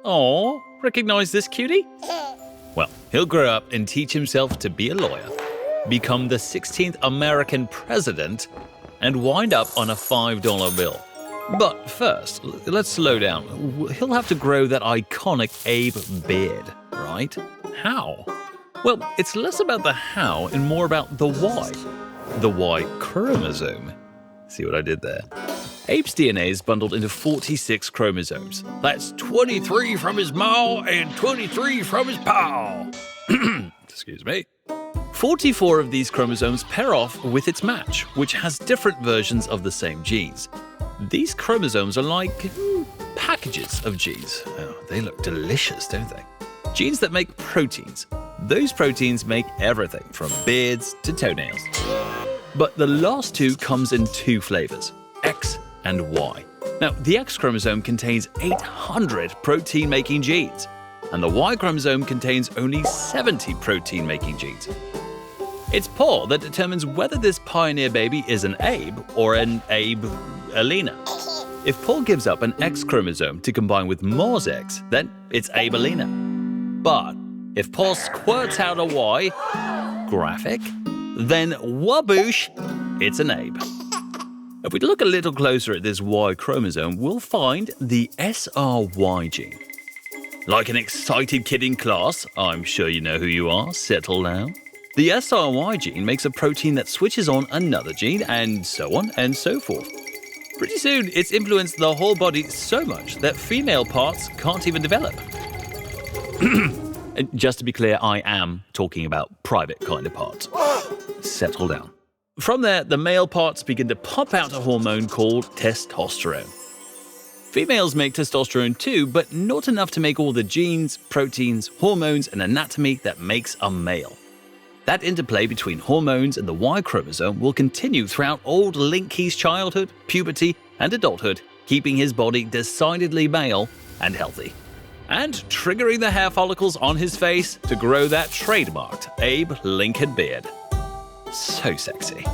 Aw, recognize this cutie? Well, he'll grow up and teach himself to be a lawyer, become the 16th American president, and wind up on a $5 bill. But first, let's slow down. He'll have to grow that iconic Abe beard, right? How? Well, it's less about the how and more about the why. The Y chromosome. See what I did there? Abe's DNA is bundled into 46 chromosomes. That's 23 from his ma and 23 from his pa. Excuse me. 44 of these chromosomes pair off with its match, which has different versions of the same genes. These chromosomes are like packages of genes. Oh, they look delicious, don't they? Genes that make proteins. Those proteins make everything from beards to toenails. But the last two comes in two flavors, X and Y. Now, the X chromosome contains 800 protein-making genes, and the Y chromosome contains only 70 protein-making genes. It's Paul that determines whether this pioneer baby is an Abe or an Abe-Alina. If Paul gives up an X chromosome to combine with Ma's X, then it's Abe-Alina. But if Paul squirts out a Y, graphic, then waboosh, it's an Abe. If we look a little closer at this Y chromosome, we'll find the SRY gene. Like an excited kid in class, I'm sure you know who you are, settle down. The SRY gene makes a protein that switches on another gene, and so on and so forth. Pretty soon, it's influenced the whole body so much that female parts can't even develop. Just to be clear, I am talking about private kind of parts. Settle down. From there, the male parts begin to pump out a hormone called testosterone. Females make testosterone too, but not enough to make all the genes, proteins, hormones, and anatomy that makes a male. That interplay between hormones and the Y chromosome will continue throughout old Linky's childhood, puberty, and adulthood, keeping his body decidedly male and healthy. And triggering the hair follicles on his face to grow that trademarked Abe Lincoln beard. So sexy.